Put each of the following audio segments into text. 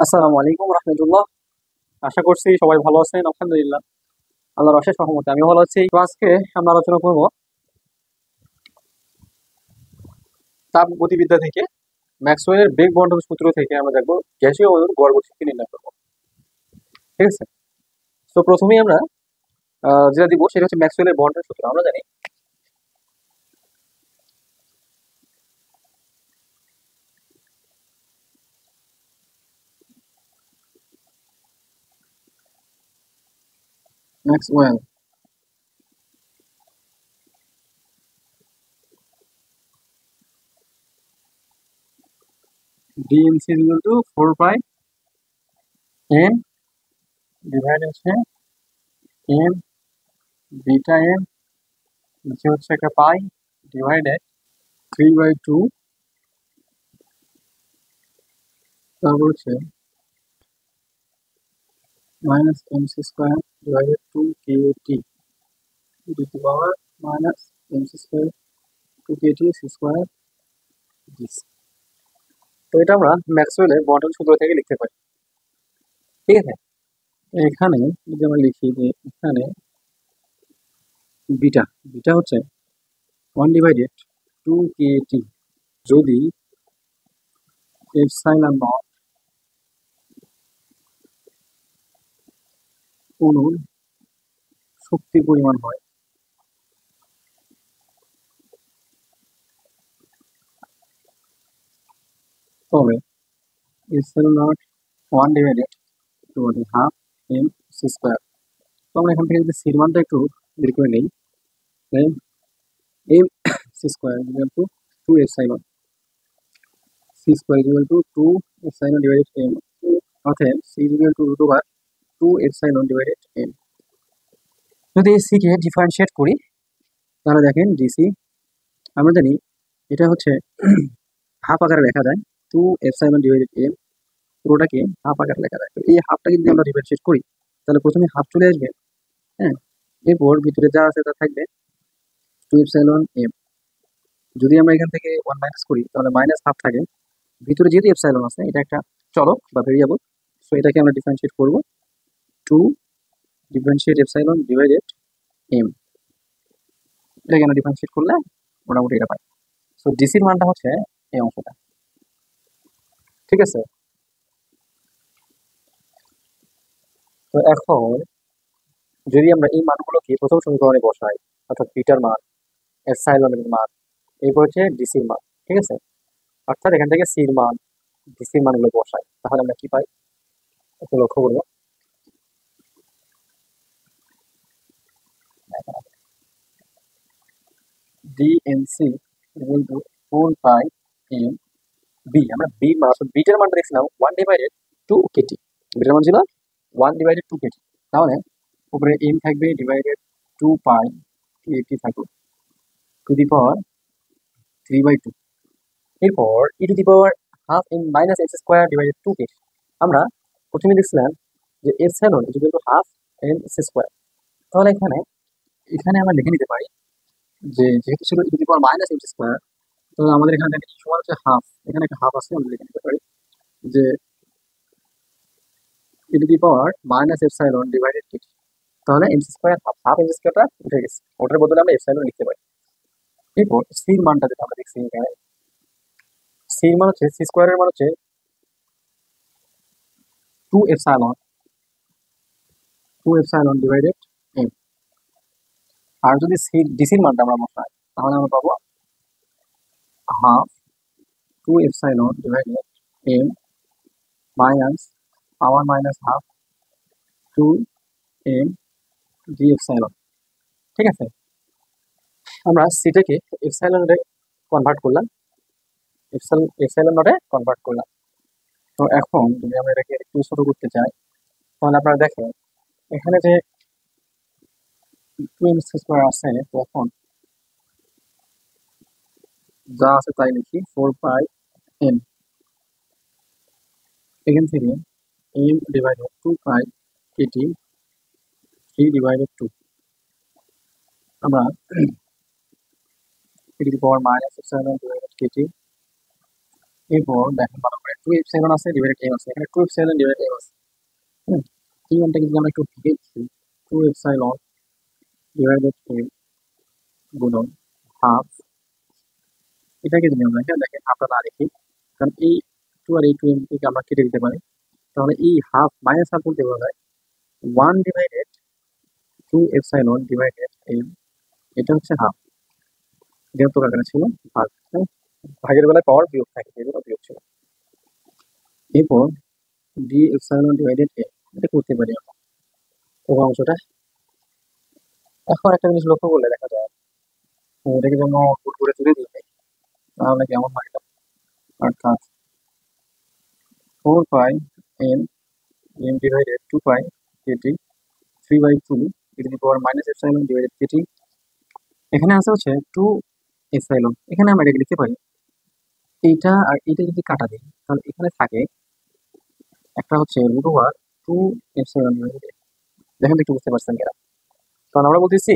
আসসালামু আলাইকুম রহমতুল্লাহ। আশা করছি সবাই ভালো আছেন। আলহামদুলিল্লাহ, আল্লাহর অশেষ রহমতে আমি ভালো আছি। তো আজকে আমরা আলোচনা করব তাপ গতিবিদ্যা থেকে, ম্যাক্সওয়েলের বেগ বন্টন সূত্র থেকে আমরা দেখবো গ্যাসীয় অণুর গড় গতিশক্তি নির্ণয় করবো। ঠিক আছে, তো প্রথমেই আমরা যেটা দিব সেটা হচ্ছে ম্যাক্সওয়েলের বন্টন সূত্র। আমরা জানি Maxwell DMC equal to 4 pi M divide হচ্ছে এম বিটা এম, নিচে হচ্ছে একটা পাই ডিভাইডেড 3/2, তারপর হচ্ছে minus MC square divided 2 kt to the power minus mc square 2kt c square this. তো এটা আমরা ম্যাক্সওয়েলের বন্টন সূত্র থেকে লিখতে পারি। ঠিক আছে, এখানে যদি আমরা লিখি যে এখানে বিটা বিটা হচ্ছে 1/2kt যদি এপসাইলন নট অণুর শক্তি পরিমাণ হয়, তবে epsilon naught 1/2 M C square. তো আমরা এখান থেকে যদি সির মানটা একটু বের করে নিই, M C square equal to 2 epsilon C square equal to 2 epsilon divided M, অতএব C equal to root over 2 epsilon divided M. যদি এই সি কে ডিফারেন্সিয়েট করি তাহলে দেখেন ডিসি আমরা জানি এটা হচ্ছে হাফ আকারে লেখা যায়, 2 এপসাইলন ডিভাইডেড এম পুরোটাকে হাফ আকারে লেখা যায়। তো এই হাফটা যদি আমরা ডিফারেন্সিয়েট করি তাহলে প্রথমে হাফ চলে আসবে, হ্যাঁ, এরপর ভিতরে যা আছে তা থাকবে 2 এপসাইলন এম। যদি আমরা এখান থেকে 1 মাইনাস করি তাহলে মাইনাস হাফ থাকে, ভিতরে যেহেতু এপসাইলন আছে এটা একটা চলক বা ভেরিয়েবল, সো এটাকে আমরা ডিফারেন্সিয়েট করব 2 ডিফারেন্সিয়েট এপসাইলন ডিভাইডেড এম। এটাকে আমরা ডিফারেন্সিয়েট করলে মোটামুটি এটা পাই। সো ডিসির মানটা হচ্ছে এই অংশটা। ঠিক আছে, তো এখন যদি আমরা এই মানগুলোকে প্রথম সমীকরণে বসাই, অর্থাৎ বিটার মান, এপসাইলনের মান, এরপর হচ্ছে ডিসির মান। ঠিক আছে, অর্থাৎ এখান থেকে সির মান ডিসির মানগুলো বসাই, তাহলে আমরা কি পাই একটু লক্ষ্য করবো। DNC equal to 4 pi M B. আমরা বি মান অর্থাৎ বিটার মানটা দেখছিলাম 1/2 কেটি, বিটার মান ছিল 1/2 কেটি। তাহলে উপরে এম থাকবে ডিভাইডেড 2 পাই কেটি থাকবে টু দি পাওয়ার 3/2। এরপর E to the power half M minus X square divided 2 KT. আমরা প্রথমে দেখছিলাম যে epsilon is equal to half M X square. তাহলে এখানে এখানে আমরা লিখে নিতে পারি যে যেহেতু ছিল E to the power minus X square, তো আমাদের এখানে দেখেন সমান হচ্ছে হাফ, এখানে একটা হাফ আছে, আমরা লিখে নিতে পারি যে E to the power minus epsilon divided KT. তাহলে M square half half M স্কোয়ারটা উঠে গেছে, ওটার বদলে আমরা এপসাইলন লিখতে পারি। এরপর সির মানটা যেটা আমরা দেখছি এখানে, সির মান হচ্ছে সি স্কোয়ারের মান হচ্ছে 2 এপসাইলন ডিভাইডেড এম। আর যদি সি ডিসির মানটা আমরা বসাই তাহলে আমরা পাবো half 2 epsilon divided M minus power minus half 2 M D epsilon. ঠিক আছে, আমরা সিটাকে এপসাইলনে কনভার্ট করলাম, এপসাইলন নটে কনভার্ট করলাম। তো এখন যদি আমরা এটাকে একটু ছোট করতে চাই তাহলে আপনারা দেখেন এখানে যে 2 এম স্কোয়ার আছে, তখন যা আছে তাই লিখি 4 পাই এম, এখান থেকে এম ডিভাইডেড 2 পাই কেটি 3/2 আমরা E to the power minus epsilon divided KT. এরপর দেখেন ভালো করে টু এপসাইলন আছে ডিভাইডেড এম আছে, এখানে টু এপসাইলন ডিভাইডেড এম আছে। এই মানটাকে যদি আমরা একটু ভেঙে লিখি, টু এপসাইলন ডিভাইডেড এম গুণন হাফ, এটাকে যদি আমরা এখানে দেখেন হাফটা না লিখি, কারণ এই টু আর এই টু এম থেকে আমরা কেটে দিতে পারি, তাহলে এই হাফ মাইনাস হাফ বলতে বলা যায় one divided two epsilon divided M, এটা হচ্ছে হাফ। ঋণাত্মক আকারে ছিল ভাগ, হ্যাঁ? ভাগের বেলায় পাওয়ার বিয়োগ থাকে, এগুলো বিয়োগ ছিল। এরপর ডি এপসাইলন ডিভাইডেড এ, এটা করতে পারি আমরা এই অংশটা। এখন একটা জিনিস লক্ষ্য করলে দেখা যায়, এটাকে যেন গুড করে তুলে দিই, তাহলে কেমন হয় এটা, অর্থাৎ four pi M M divided two pi KT 3/2 e to the power minus epsilon divided KT. এখানে আছে হচ্ছে টু এপসাইলন, এখানে আমরা এটাকে লিখতে পারি, এইটা আর এইটা যদি কাটা দিই তাহলে এখানে থাকে একটা হচ্ছে root over two epsilon divided. দেখেন তো একটু বুঝতে পারছেন কিনা, কারণ আমরা বলতেছি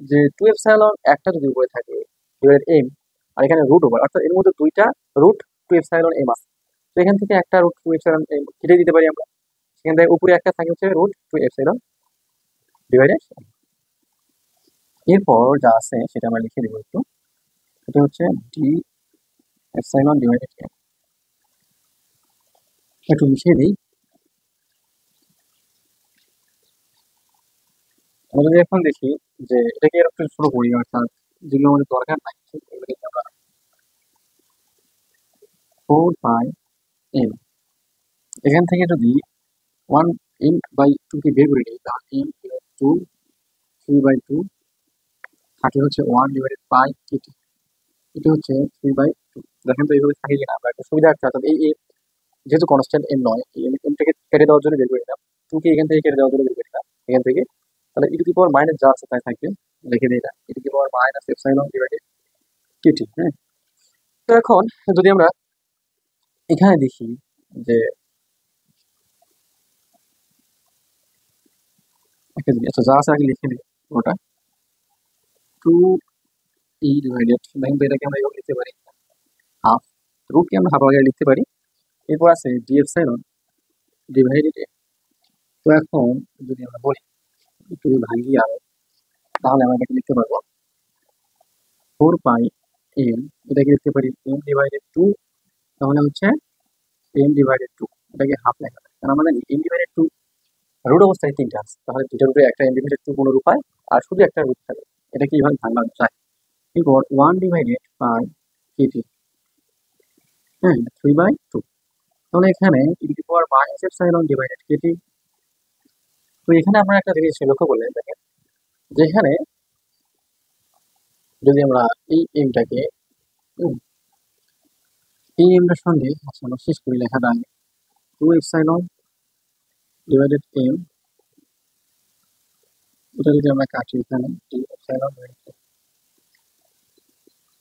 যে টু এপসাইলন একটা যদি উপরে থাকে ডিভাইডেড এম, আর এখানে রুট ওভার, অর্থাৎ এর মধ্যে দুইটা রুট টু এপসাইলন এম আছে, তো এখান থেকে একটা রুট টু এপসাইলন এম কেটে দিতে পারি আমরা, সেখান থেকে উপরে একটা থাকে হচ্ছে রুট টু এপসাইলন ডিভাইডেড। এরপর যা আছে সেটা আমরা লিখে দেবো একটু, এটা হচ্ছে ডি এপসাইলন ডিভাইডেড এম, একটু লিখে দিই। আমরা যদি এখন দেখি যে এটাকে একটু শুরু করি, অর্থাৎ যেগুলো আমাদের দরকার নাই সেগুলোকে আমরা ফোর বাই এম, এখান থেকে যদি ওয়ান এম বাই টু কে বের করে নিই তাহলে এম টু 3/2 থাকে হচ্ছে ওয়ান ডিভাইডেড বাই কেটি, এটা হচ্ছে 3/2। দেখেন তো এইভাবে থাকে কিনা, আমরা একটা সুবিধা আছে, অর্থাৎ এই এম যেহেতু কনস্ট্যান্ট এম নয়, এই এম থেকে কেটে দেওয়ার জন্য বের করে নিলাম, টু কে এখান থেকে কেটে দেওয়ার জন্য বের করে নিলাম এখান থেকে, তাহলে ই টু দি পাওয়ার মাইনাস যা আছে তাই থাকবে, লিখে দিই এটা E to the power minus epsilon divided KT. হ্যাঁ, তো এখন যদি আমরা এখানে দেখি যে একটা জিনিস, আচ্ছা যা আছে আগে লিখে নিই ওটা, টু ই ডিভাইডেড, দেখেন তো এটাকে আমরা এভাবে লিখতে পারি হাফ, রুটকে আমরা হাফ আগে লিখতে পারি। এরপর আছে ডি এপসাইলন ডিভাইডেড এ। তো এখন যদি আমরা বলি একটু ভাঙি আরো, তাহলে আমরা এটাকে লিখতে পারবো ফোর পাই এম, এটাকে লিখতে পারি এম ডিভাইডেড টু, তাহলে হচ্ছে এম ডিভাইডেড টু, এটাকে হাফ লেখা যায়, কারণ আমরা জানি এম ডিভাইডেড টু রুট অবস্থায় তিনটা আছে, তাহলে দুইটা রুটে একটা এম ডিভাইডেড টু কোনো রূপায় আর শুধু একটা রুট থাকে, এটা কি এইভাবে ভাঙা যায়। এরপর ওয়ান ডিভাইডেড বাই কেটি, হ্যাঁ 3/2, তাহলে এখানে E to the power minus epsilon divided KT. তো এখানে আপনারা একটা জিনিস লক্ষ্য করলেন, দেখেন যেখানে যদি আমরা এই এমটাকে এই এমটার সঙ্গে, আচ্ছা আমরা শেষ করি লেখাটা, টু এপসাইলন ডিভাইডেড এম, এটা যদি আমরা কাটি এখানে টু এপসাইলন ডিভাইডেড এম।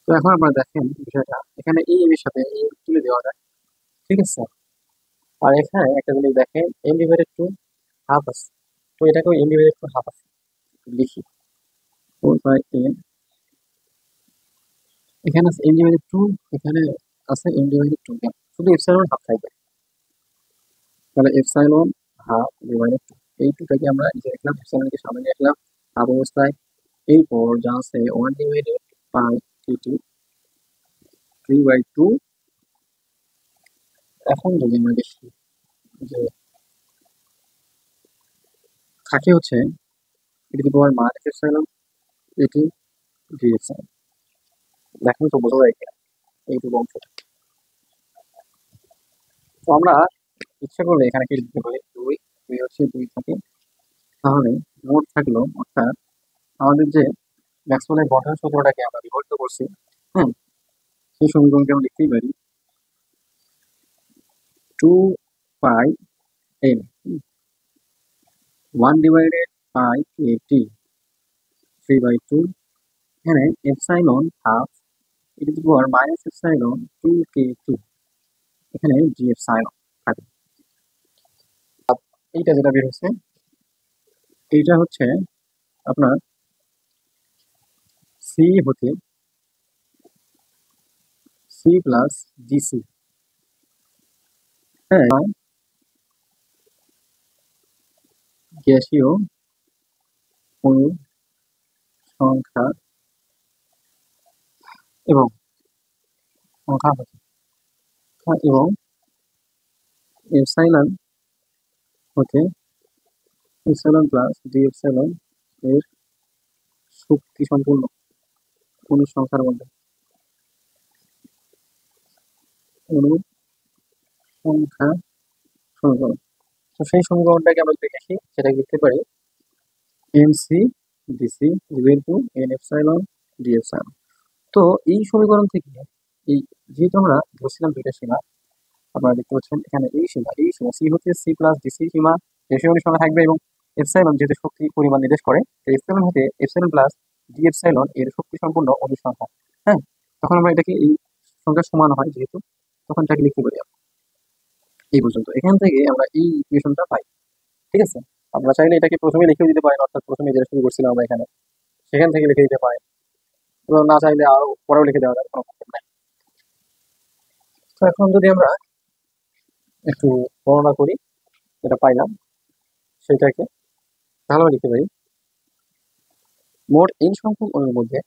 তো এখন আপনারা দেখেন বিষয়টা, এখানে এই এম এর সাথে এই এম তুলে দেওয়া যায়, ঠিক আছে। আর এখানে একটা জিনিস দেখেন এম ডিভাইডেড টু হাফ আছে, তো এটাকেও এম ডিভাইডেড টু হাফ আছে, লিখি ফোর বাই এম, এখানে আছে এম ডিভাইডেড টু, এখানে আছে এম ডিভাইডেড টু, শুধু এপসাইলন হাফ থাকবে, তাহলে এপসাইলন হাফ ডিভাইডেড টু, এই টুটাকে আমরা নিচে রাখলাম, এপসাইলনকে সামনে নিয়ে আসলাম হাফ অবস্থায়। এরপর যা আছে ওয়ান ডিভাইডেড বাই কেটি 3/2। এখন যদি আমরা দেখি যে থাকে হচ্ছে ই to the power minus epsilon এটি ডি এপসাইলন, দেখেন তো বোঝা যায় কিনা এইটুকু অংশটা। তো আমরা ইচ্ছা করলে এখানে কি লিখতে পারি, দুই দুই হচ্ছে দুই থাকে, তাহলে মোট থাকলো, অর্থাৎ আমাদের যে ম্যাক্সওয়েলের বন্ধন সূত্রটাকে আমরা বিবর্তিত করছি, হ্যাঁ, সেই সমীকরণকে আমরা লিখতেই পারি two pi M one divided by KT 3/2, এখানে epsilon half E to the power minus epsilon to KT, এখানে জি এপসাইলন থাকে। এইটা যেটা বের হচ্ছে এইটা হচ্ছে আপনার সি হতে সি প্লাস জিসি, হ্যাঁ, গ্যাসীয় অণু সংখ্যা এবং সংখ্যা এবং এপসাইলন হতে এপসাইলন প্লাস ডি এপসাইলন এর শক্তি সম্পূর্ণ অণু সংখ্যার মধ্যে অণু সংখ্যা সমীকরণ। তো সেই সমীকরণটাকে আমরা দেখেছি, সেটা লিখতে পারি MC DC equal to N epsilon D epsilon. তো এই সমীকরণ থেকে এই যেহেতু আমরা ধরছিলাম দুইটা সীমা, আপনারা দেখতে পাচ্ছেন এখানে এই সীমা সি হচ্ছে সি প্লাস ডিসি সীমা রেশিও অনুসরণে থাকবে, এবং এপসাইলন যেহেতু শক্তি পরিমাণ নির্দেশ করে, এপসাইলন হতে এপসাইলন প্লাস ডি এপসাইলন এর শক্তি সম্পূর্ণ অনুসংখ্যা। হ্যাঁ, তখন আমরা এটাকে এই সংখ্যা সমান হয় যেহেতু, তখন এটাকে লিখতে পারি আমরা এই পর্যন্ত। এখান থেকে আমরা এই ইকুয়েশনটা পাই। ঠিক আছে, আমরা চাইলে এটাকে প্রথমে লিখেও দিতে পারি, অর্থাৎ প্রথমে যেটা শুরু করছিলাম আমরা এখানে সেখান থেকে লিখে দিতে পারি, এবং না চাইলে আরো পরেও লিখে দেওয়া যায়, কোনো প্রবলেম নাই। তো এখন যদি আমরা একটু গণনা করি যেটা পাইলাম সেটাকে, তাহলে আমরা লিখতে পারি মোট n সংখ্যক অণুর মধ্যে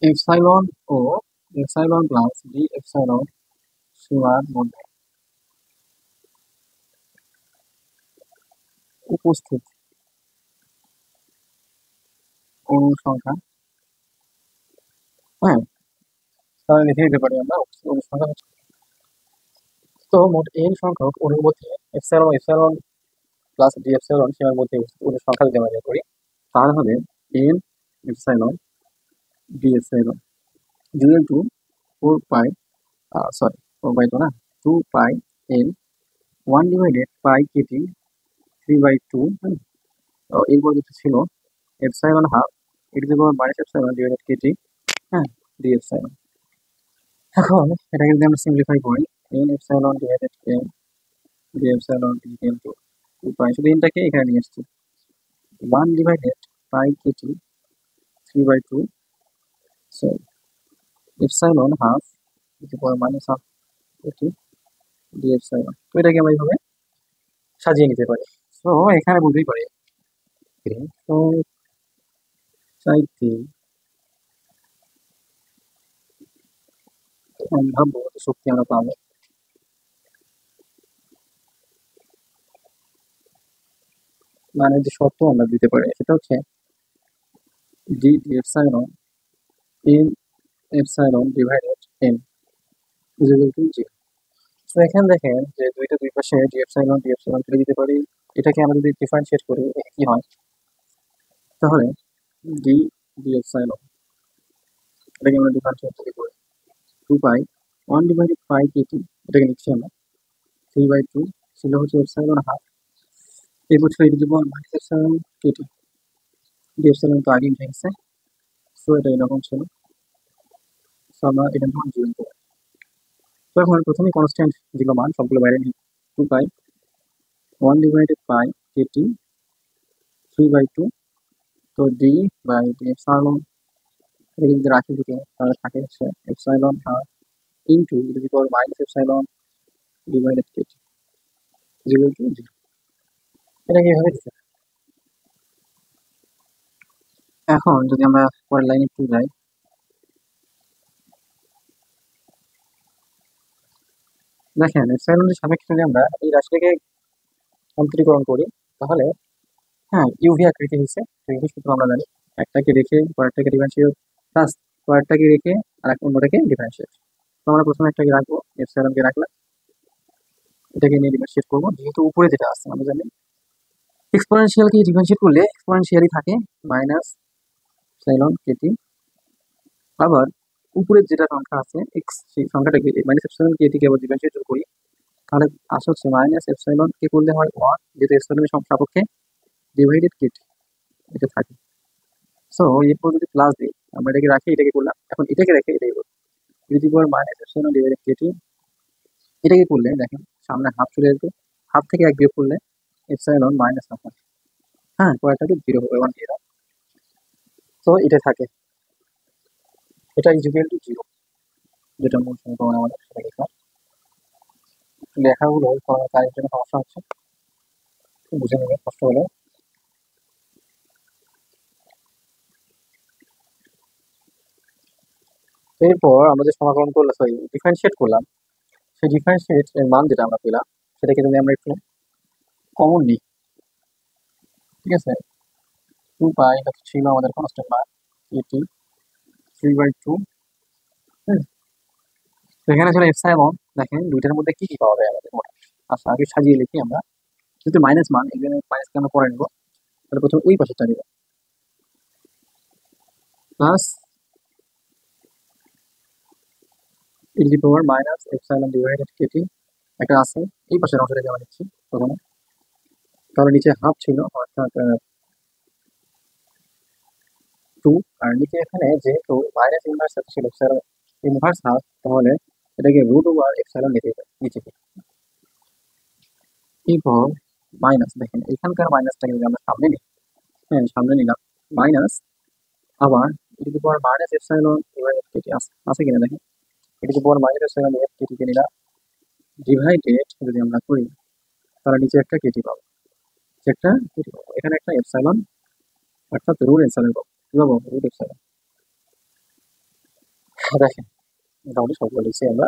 এপসাইলন ও এপসাইলন প্লাস ডি এপসাইলন সীমার মধ্যে উপস্থিত অণুর সংখ্যা। হ্যাঁ, তাহলে লিখে দিতে পারি আমরা অণুর সংখ্যা হচ্ছে। তো মোট n সংখ্যক অণুর মধ্যে এপসাইলন প্লাস ডি এপসাইলন সীমার মধ্যে উপস্থিত অণুর সংখ্যা যদি আমরা বের করি, তাহলে হবে n epsilon D epsilon equal to 4 pi, sorry 4 pi তো না, 2 pi n 1 divided pi KT 3/2। এরপর যেটা ছিল epsilon half e to the power minus epsilon divided KT, হ্যাঁ, ডি এপসাইলন। এখন এটাকে যদি আমরা সিম্পলিফাই করি, n epsilon divided n D epsilon equal to 2 pi, শুধু এনটাকে এখানে নিয়ে আসছি, 1 divided pi KT 3/2, so epsilon half e to the power minus half Katie D epsilon. তো এটাকে আমরা এইভাবে সাজিয়ে নিতে পারি। তো এখানে বুঝতেই পারি তো চাইতে সম্ভাব্য শক্তি আমরা পাবো, মানে যে শর্ত আমরা দিতে পারি সেটা হচ্ছে D epsilon N epsilon divided N is equal two 0। তো এখানে দেখেন যে দুই পাশে ডি এপসাইলন ফেলে দিতে পারি। এটাকে আমরা যদি ডিফারেন্সিয়েট করি কি হয়, তাহলে ডি ডি এপসাইলন এটাকে আমরা ডিফারেন্সিয়েট করি 2 পাই 1 ডিভাইডেড পাই কেটি, এটাকে নিচ্ছি আমরা 3/2, ছিল হচ্ছে এপসাইলন হাফ, এই বছর এটি দিব minus epsilon KT, D epsilon তো আগে উঠে গেছে, সো এটা এরকম ছিল। সো আমরা এটা যখন জিরো করব, তো এখন প্রথমে কনস্ট্যান্ট দিল মান সবগুলো বাইরে নিই, 2 পাই 1 ডিভাইডেড পাই কেটি 3/2, তো ডি বাই ডি এপসাইলন এটা যদি রাখি দিকে তাহলে থাকে হচ্ছে epsilon half into E to the power minus epsilon divided KT 0 to 0। এটাকে এভাবে দিতে হবে। এখন যদি আমরা পরের লাইনে একটু যাই, দেখেন এপসাইলনের সাপেক্ষে যদি আমরা এই রাশিটাকে অন্তরীকরণ করি, তাহলে হ্যাঁ ইউভি আকৃতি হয়েছে। ইউভি সূত্র আমরা জানি, একটাকে রেখে পরেরটাকে ডিফারেন্সিয়েট প্লাস পরেরটাকে রেখে আর অন্যটাকে ডিফারেন্সিয়েট। তো আমরা প্রথমে একটাকে রাখবো, এপসাইলনকে রাখলাম, এটাকে নিয়ে ডিফারেন্সিয়েট করবো, যেহেতু উপরে যেটা আছে আমরা জানি এক্সপোনেনশিয়ালকে ডিফারেন্সিয়েট করলে এক্সপোনেনশিয়ালই থাকে মাইনাস সাইলন কেটি। আবার উপরের যেটা সংখ্যা আছে এক্স, সেই সংখ্যাটাকে মাইনাস এপসাইলন কেটিকে আবার ডিফারেন্সিয়েট করি, তাহলে আসে হচ্ছে মাইনাস এপসাইলন কে করলে হয় 1, যেহেতু এপসাইলনের সাপেক্ষে ডিভাইডেড কেটি এটা থাকে। সো এরপর যদি প্লাস দিই, আমরা এটাকে রাখি, এটাকে করলাম, এখন এটাকে রেখে এটাকে করবো, to the power minus epsilon divided KT. এটাকে করলে দেখেন সামনে হাফ চলে আসবে, হাফ থেকে এক বিয়োগ করলে এপসাইলন মাইনাস হাফ। হ্যাঁ, পরেরটা তো জিরো হবে, 1 0। তো এটা থাকে, এটা ইকুয়াল টু জিরো, যেটা মূল সমীকরণ আমাদের সেটা লিখলাম। লেখাগুলো কাজের জন্য সমস্যা হচ্ছে, বুঝে নেবেন কষ্ট হলে। এরপর আমরা যে সমাকলন করলাম, সরি ডিফারেন্সিয়েট করলাম, সেই ডিফারেন্সিয়েট এর মান যেটা আমরা পেলাম সেটাকে যদি আমরা একটু কমন নিই, ঠিক আছে, 2 পাই এটা ছিল আমাদের কনস্ট্যান্ট মান, এটি 3/2। তো এখানে ছিল এপসাইলন। দেখেন দুইটার মধ্যে কি কি পাওয়া যায় আমাদের মোট। আচ্ছা আগে সাজিয়ে লিখি আমরা, যেহেতু মাইনাস মান এখানে মাইনাসকে আমরা পরে নেবো, তাহলে প্রথমে ওই পাশেটা নিব, plus E to the power minus epsilon divided KT একটা আছে, এই পাশের অংশটাকে আমরা নিচ্ছি প্রথমে। তাহলে নিচে হাফ ছিল অর্থাৎ 2, আর নিচে এখানে যেহেতু মাইনাস ইনভার্স ছিল এপসাইলন ইনভার্স হাফ, তাহলে এটাকে রুট ওভার এপসাইলন নিতে হবে নিচে। এরপর মাইনাস, দেখেন এখানকার মাইনাসটাকে যদি আমরা সামনে নিই, হ্যাঁ সামনে নিলাম, মাইনাস আবার e to the power minus epsilon divided kT আছে কিনা দেখেন, e to the power minus epsilon divided kT কে নিলাম, ডিভাইডেড যদি আমরা করি তাহলে নিচে একটা কেটি পাবো, একটা কেটি পাবো, এখানে একটা এপসাইলন অর্থাৎ রুট এপসাইলন পাবো, কি পাবো রুট এপসাইলন। দেখেন মোটামুটি সবগুলো লিখছি আমরা।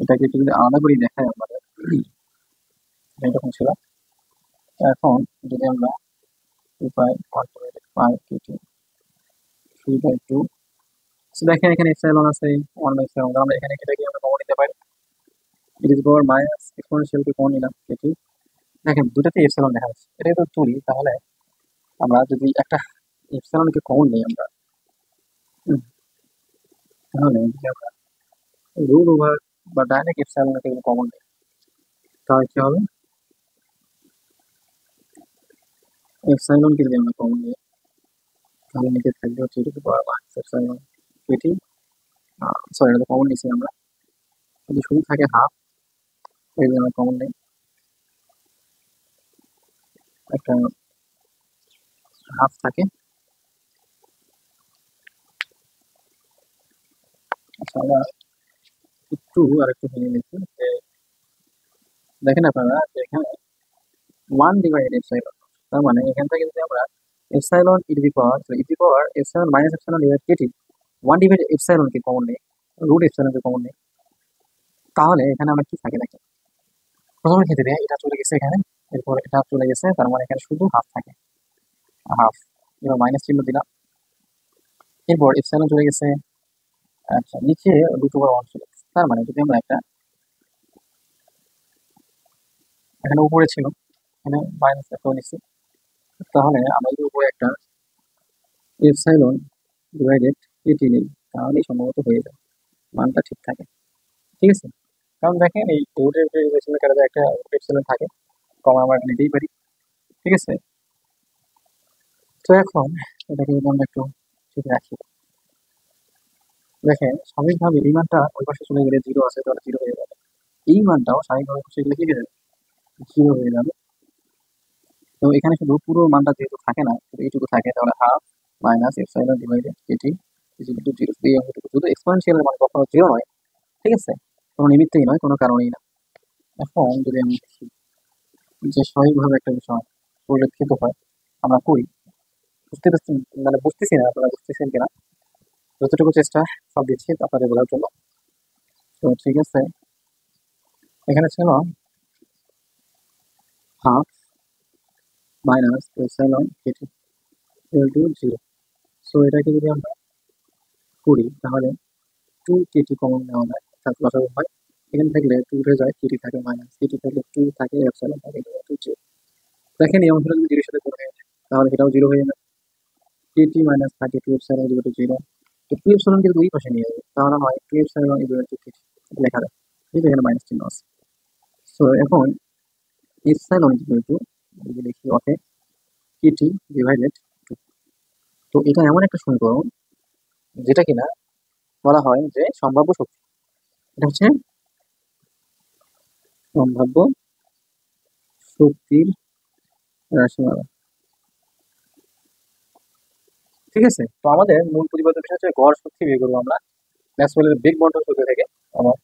এটাকে একটু যদি আলাদা করে দেখাই আমাদের, এরকম ছিল। এখন যদি আমরা 2 পাই 1/5 কেটি 3/2, দেখেন এখানে এপসাইলন আছে 1/7, আমরা এখানে এটাকে আমরা কমন নিতে পারি, e to the power minus এক্সপোনেনশিয়ালকে কমন নিলাম কেটি। দেখেন দুটাতে এপসাইলন দেখা যাচ্ছে, এটা তো তুলি, তাহলে আমরা যদি একটা এপসাইলনকে কমন নিই আমরা, হুম, তাহলে যদি আমরা রুট ওভার বা ডাইরেক্ট এপসাইলনকে যদি কমন নিই তাহলে কি হবে, এপসাইলনকে যদি আমরা কমন নিই তাহলে নিচে থাকবে হচ্ছে ই to the power minus epsilon kT. Sorry এটা তো কমন নিছি আমরা, যদি শুধু থাকে হাফ, এই যে আমরা কমন নেই একটা হাফ থাকে। আচ্ছা আমরা একটু আর একটু ভেঙে নিচ্ছি যে দেখেন আপনারা যে এখানে 1/এপসাইলন, তার মানে এখান থেকে যদি আমরা epsilon e to the power epsilon minus epsilon divide kT 1/এপসাইলনকে কমন নেই, রুট এপসাইলনকে কমন নেই, তাহলে এখানে আমরা কি থাকে দেখেন, প্রথমের ক্ষেত্রে এটা চলে গেছে এখানে, এরপর এটা চলে গেছে, তার মানে এখানে শুধু হাফ থাকে, হাফ, এবার মাইনাস চিহ্ন দিলাম, এরপর এপসাইলন চলে গেছে, আচ্ছা নিচে √1 চলে গেছে, তার মানে যদি আমরা একটা এখানে উপরে ছিল, এখানে মাইনাস একটা নিচ্ছি, তাহলে আমরা যদি উপরে একটা এপসাইলন ডিভাইডেড কেটি নিই তাহলেই সম্ভবত হয়ে যায়, মানটা ঠিক থাকে, ঠিক আছে। কারণ দেখেন এই রুটের রিলেশনের কারণে একটা এপসাইলন থাকে, কমা আমরা নিতেই পারি, ঠিক আছে। তো এখন এটাকে যদি আমরা একটু ঠিক রাখি, দেখেন স্বাভাবিকভাবে এই মানটা ওই পাশে চলে গেলে জিরো আছে, তাহলে জিরো হয়ে যাবে, এই মানটাও স্বাভাবিকভাবে পাশে গেলে কি হয়ে যাবে, জিরো হয়ে যাবে। তো এখানে শুধু পুরো মানটা যেহেতু থাকে না, শুধু এইটুকু থাকে, তাহলে half minus epsilon divided KT is equal to zero, এই অংশটুকু শুধু এক্সপোনেনশিয়ালের মান কখনো জিরো নয়, ঠিক আছে, কোনো নিমিত্তেই নয়, কোনো কারণেই না। এখন যদি আমি দেখি যে স্বাভাবিকভাবে একটা বিষয় পরিলক্ষিত হয়, আমরা করি, বুঝতে পারছি, মানে বুঝতেছি না আপনারা বুঝতেছেন কিনা, যতটুকু চেষ্টা সব দিচ্ছি আপনাদের বোঝার জন্য। তো ঠিক আছে, এখানে ছিল half minus epsilon KT equal to zero. So এটাকে যদি আমরা করি তাহলে 2 কেটি কমন নেওয়া যায়, অর্থাৎ লসাগু হয়, এখানে থাকলে 2 উঠে যায়, কেটি থাকে মাইনাস, কেটি থাকলে 2 থাকে, এপসাইলন থাকে 2 জিরো। দেখেন এই অংশটা যদি জিরোর সাথে গুণ হয়ে যায় তাহলে সেটাও জিরো হয়ে যাবে, কেটি মাইনাস থাকে 2 এপসাইলন ইকুয়াল টু জিরো। তো 2 এপসাইলন কিন্তু দুই পাশে নিয়ে যাবে, তাহলে হয় 2 এপসাইলন ইকুয়াল টু কেটি লেখা যায়, কিন্তু এখানে মাইনাস চিহ্ন আছে। সো এখন এপসাইলন ইকুয়াল টু যদি লিখি ওকে কেটি ডিভাইডেড 2। তো এটা এমন একটা সমীকরণ যেটা কিনা বলা হয় যে সম্ভাব্য শক্তি। এটা হচ্ছে সম্ভাব্য শক্তির রাশিমালা। ঠিক আছে, তো আমাদের মূল প্রতিপাদ্য বিষয় হচ্ছে গড় শক্তি বের করবো আমরা ম্যাক্সওয়েলের বেগ বন্টন সূত্র থেকে। আমার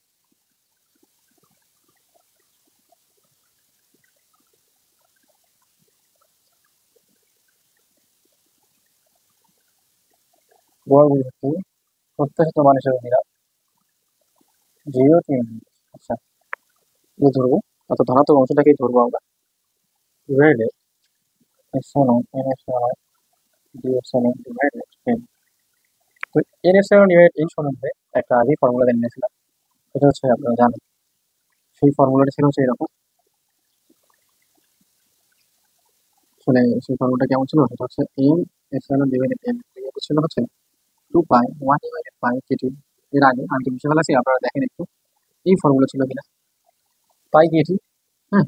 গড় শক্তি প্রত্যাশিত মান হিসেবে নিলাম 0.3। আচ্ছা, এই ধরবো, অর্থাৎ ধনাত্মক অংশটাকেই ধরবো আমরা। Divided epsilon N epsilon D epsilon divided N. তো এন এপসাইলন ডিভাইডেড এন সম্বন্ধে একটা আগেই ফর্মুলা জেনে নিয়েছিলাম, এটা হচ্ছে আপনারা জানেন। সেই ফর্মুলাটা ছিল হচ্ছে এরকম, আসলে সেই ফর্মুলাটা কেমন ছিল, সেটা হচ্ছে এন এপসাইলন ডিভাইডেড এন ছিল হচ্ছে 2 পাই 1 ডিভাইডেড পাই কেটি। এর আগে আমি তো মিশে ফেলাছি, আপনারা দেখেন একটু এই ফর্মুলা ছিল কিনা। পাই কেটি, হ্যাঁ,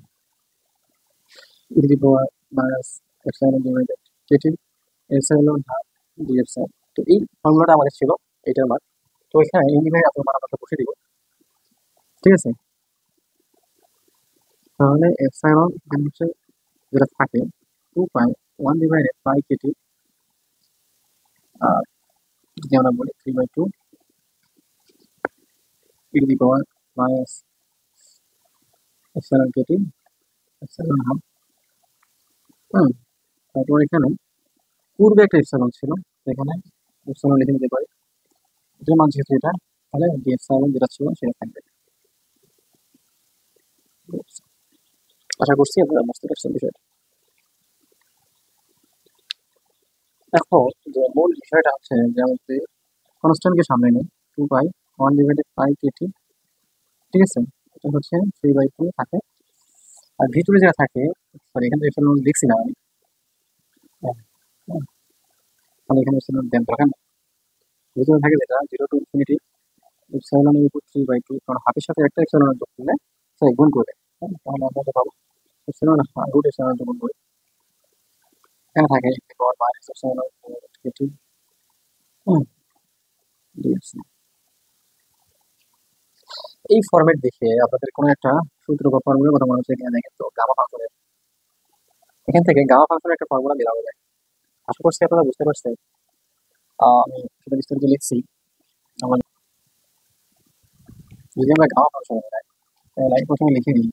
e to the power minus epsilon divided kT epsilon half d epsilon. তো এই ফর্মুলাটা আমাদের ছিল এইটার মান। তো এখানে এই ডিভাইড আপনার মান আমরা বসে দিব, ঠিক আছে। তাহলে এপসাইলন হচ্ছে যেটা থাকে 2 পাই 1 ডিভাইডেড পাই কেটি, আর যদি আমরা বলি 3/2 e to the power minus epsilon kT epsilon half. হুম, তারপর এখানে পূর্বে একটা এপসাইলন ছিল, এখানে এপসাইলন লিখে নিতে পারি, এটার মান যেহেতু এটা, তাহলে ডি এপসাইলন যেটা ছিল সেটা থাকবে। আশা করছি আপনারা বুঝতে পারছেন বিষয়টা। এখন যে মূল বিষয়টা হচ্ছে যে আমাদের কনস্ট্যান্টকে সামনে নেই, 2 পাই 1 ডিভাইডেড পাই কেটি, ঠিক আছে। এটা হচ্ছে 3/2 থাকে, আর ভিতরে যেটা থাকে, সরি এখানে এপসাইলন লিখছি না আমি, হ্যাঁ, হ্যাঁ, তাহলে এখানে এপসাইলন দেন দরকার নেই। ভিতরে থাকে যেটা 0 টু ইনফিনিটি এপসাইলনের উপর 3/2, কারণ হাফের সাথে একটা এপসাইলন যোগ করলে সে গুণ করবে, হ্যাঁ, তাহলে আমরা যেটা পাবো এপসাইলন রুট এপসাইলন যোগ করবো। এখানে থাকে পাওয়ার মাইনাস এপসাইলন কেটি, হুম, ডিএক্স। এই ফরম্যাট দেখে আপনাদের কোনো একটা সূত্র বা ফর্মুলার কথা মনে হচ্ছে কিনা দেখেন তো। গামা ফাংশনের, এখান থেকে গামা ফাংশনের একটা ফর্মুলা বের হবে। আশা করছি আপনারা বুঝতে পারছেন। আমি সেটা বিস্তারিত লিখছি। আমার যদি আমরা গামা ফাংশন তাহলে প্রথমে লিখে নিই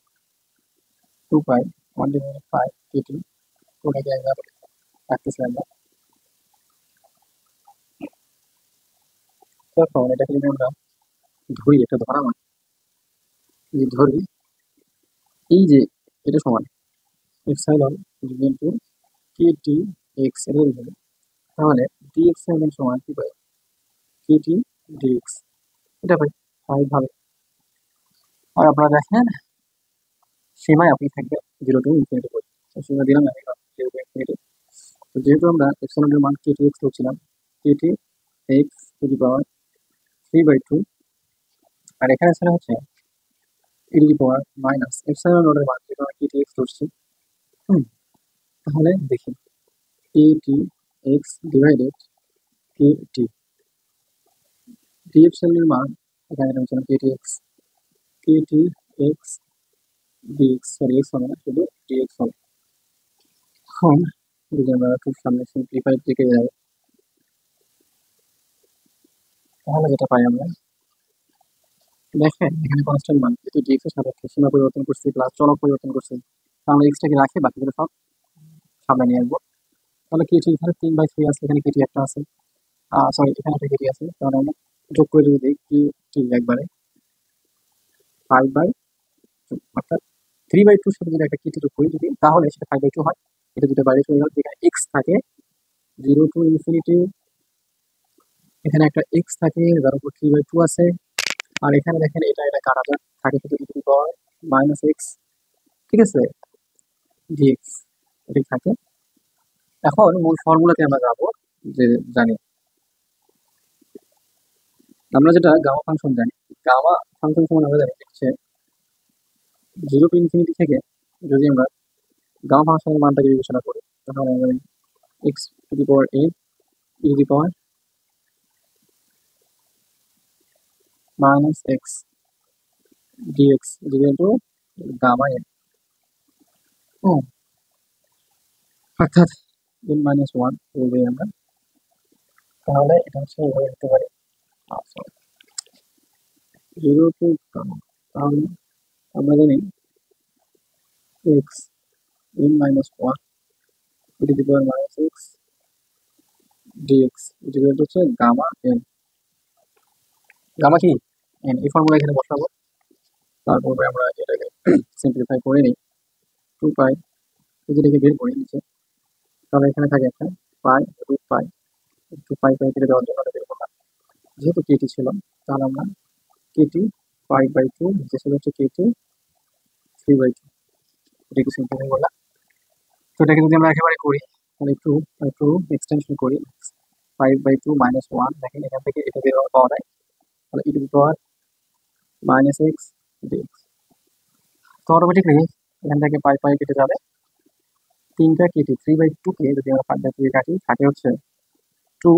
2 পাই 1 ডিভাইডেড পাই কেটি, ওটাকে একবার রাখতেছি আমরা। তখন এটাকে যদি আমরা ধরি, একটা ধরা মানে যদি ধরি এই যে এটা সমান এপসাইলন ইন্টু কেটি এক্স এর ধরি, তাহলে ডিএক্স এর মান সমান কি পাই কেটি ডিএক্স, এটা পাই স্বাভাবিকভাবে। আর আপনারা দেখেন সীমায় আপনি থাকবে 0 টু ইনফিনিটি পর্যন্ত, সীমা দিলাম আমি 0 টু ইনফিনিটি। তো যেহেতু আমরা এপসাইলনের মান কেটি এক্স ধরছিলাম, kT x to the power 3/2, আর এখানে ছিল হচ্ছে ই to the power minus epsilon নোটের মান যেটা আমরা কেটি এক্স ধরছি। হুম, তাহলে দেখি kT x divided kT d এপসাইলনের মান, এখানে হচ্ছিল kT x, kT x dx, sorry x হবে না, শুধু ডিএক্স হবে। এখন যদি আমরা খুব সামনে সিম্পলিফাই দিকে যাই, তাহলে যেটা পাই আমরা দেখেন এখানে কনস্ট্যান্ট মান যেহেতু ডিএক্স এর সাপেক্ষে সীমা পরিবর্তন করছি প্লাস চলক পরিবর্তন করছি, আমরা এক্সটাকে রাখি বাকিগুলো সব সামনে নিয়ে আসবো। তাহলে কেটি এখানে 3/3 আছে, এখানে কেটি একটা আছে, সরি এখানে একটা কেটি আছে, তাহলে আমরা যোগ করে যদি দিই টি একবারে 5/2, অর্থাৎ 3/2 সাথে যদি একটা কেটি যোগ করি যদি, তাহলে সেটা 5/2 হয়। এটা দুটো বাইরে চলে গেল, এখানে এক্স থাকে 0 টু ইনফিনিটি, এখানে একটা এক্স থাকে যার উপর 3/2 আছে, আর এখানে দেখেন এটা এটা কাটা যায়, থাকে শুধু e to the power minus x, ঠিক আছে, ডিএক্স এটাই থাকে। এখন মূল ফর্মুলাতে আমরা যাবো, যে জানি আমরা যেটা গামা ফাংশন জানি, গামা ফাংশন সমান আমরা জানি হচ্ছে 0 টু ইনফিনিটি থেকে যদি আমরা গামা ফাংশনের মানটাকে বিবেচনা করি, তাহলে আমরা x to the power A E to the power minus x dx is equal to gamma n. অর্থাৎ n minus 1 বলবে আমরা, তাহলে এটা হচ্ছে এভাবে লিখতে পারি 0 to gamma। তাহলে আমরা জানি x n minus 1 e to the power minus x dx is equal to হচ্ছে গামা n। গামা কি n, এই ফর্মুলা এখানে বসাবো, তারপরে আমরা এটাকে সিম্পলিফাই করে নিই। 2 পাই যদি এটাকে বের করি নিচে, তাহলে এখানে থাকে একটা পাই রুট পাই, একটু পাই পাই কেটে দেওয়ার জন্য বের করলাম। যেহেতু কেটি ছিল, তাহলে আমরা কেটি 5/2 নিচে ছিল হচ্ছে কেটি 3/2, এটা একটু সিম্পলিফাই করলাম। তো এটাকে যদি আমরা একেবারে করি, তাহলে একটু একটু এক্সটেনশন করি, 5/2 minus 1, দেখেন এখান থেকে এটা বের পাওয়া যায়, তাহলে e to the power minus x dx। তো অটোমেটিকলি এখান থেকে পাই পাই কেটে যাবে, 3টা কেটে 3/2 কে যদি আমরা 5/2 কে কাটি, থাকে হচ্ছে 2,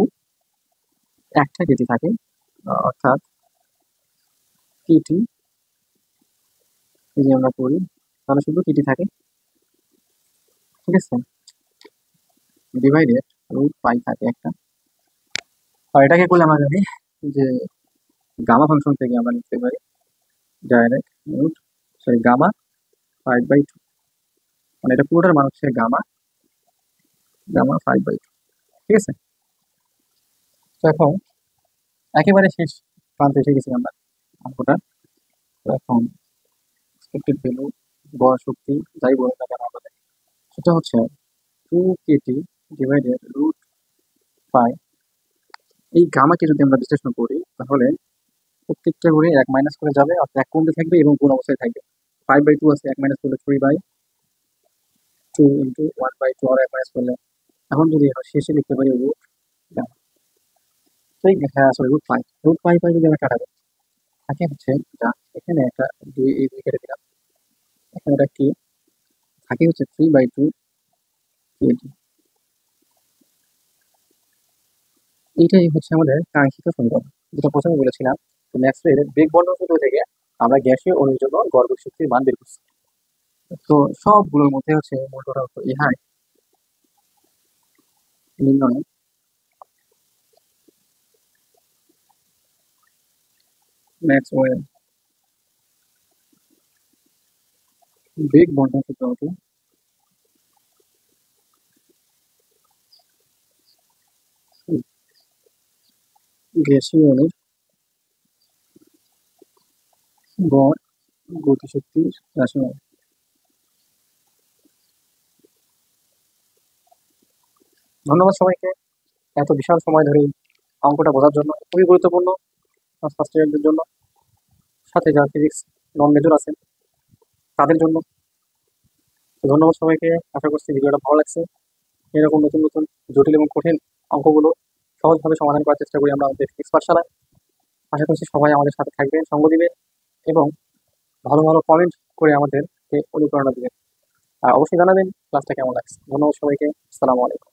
একটা কেটে থাকে, অর্থাৎ কেটি যদি আমরা করি তাহলে শুধু কেটি থাকে, ঠিক আছে, ডিভাইডেড রুট পাই থাকে একটা। আর এটাকে করলে আমরা জানি যে গামা ফাংশন থেকে আমরা লিখতে পারি ডাইরেক্ট রুট গামা 5/2, মানে এটা পুরোটার মান হচ্ছে গামা 5/2, ঠিক আছে। তো এখন একেবারে শেষ প্রান্তে এসে গেছি আমরা অঙ্কটা। তো এখন এক্সপেক্টেড ভ্যালু, গড় শক্তি যাই বলে না কেন আমাদের, সেটা হচ্ছে 2 কেটি ডিভাইডেড রুট পাই। এই গামাকে যদি আমরা বিশ্লেষণ করি, তাহলে প্রত্যেকটা করে 1 মাইনাস করে যাবে, অর্থাৎ 1 কমতে থাকবে এবং গুণ অবস্থায় থাকবে। 5/2 আছে, 1 মাইনাস করলে 3/2 ইন্টু 1/2, আর 1 মাইনাস করলে, এখন যদি শেষে লিখতে পারি রুট গামা, ঠিক, হ্যাঁ সরি রুট পাই পাই যদি আমরা কাটাবো, থাকে হচ্ছে যা এখানে একটা 2 এই 2 কেটে দিলাম, এখানে একটা কে থাকে হচ্ছে 3/2 কেটি। এইটাই হচ্ছে আমাদের কাঙ্ক্ষিত সমীকরণ, যেটা প্রথমে বলেছিলাম। তো ম্যাক্সওয়েলের বেগ বণ্টন সূত্র থেকে আমরা গ্যাসীয় অণুর জন্য গড় শক্তির মান বের করছি। তো সবগুলোর মধ্যে হচ্ছে মূল কথা হতো ইহাই নির্ণয়ে ম্যাক্সওয়েল বেগ বণ্টন সূত্র হতো গ্যাসীয় অণুর গড় গতিশক্তির রাশিমালা। ধন্যবাদ সবাইকে এত বিশাল সময় ধরে অঙ্কটা বোঝার জন্য, খুবই গুরুত্বপূর্ণ ফার্স্ট ইয়ারদের জন্য, সাথে যারা ফিজিক্স নন মেজর আছেন তাদের জন্য। ধন্যবাদ সবাইকে, আশা করছি ভিডিওটা ভালো লাগছে। এরকম নতুন নতুন জটিল এবং কঠিন অঙ্কগুলো সহজভাবে সমাধান করার চেষ্টা করি আমরা আমাদের ফিজিক্স পাঠশালায়। আশা করছি সবাই আমাদের সাথে থাকবেন, সঙ্গ দিবেন এবং ভালো ভালো কমেন্ট করে আমাদেরকে অনুপ্রেরণা দিবেন। আর অবশ্যই জানাবেন ক্লাসটা কেমন লাগছে। ধন্যবাদ সবাইকে, আসসালামু আলাইকুম।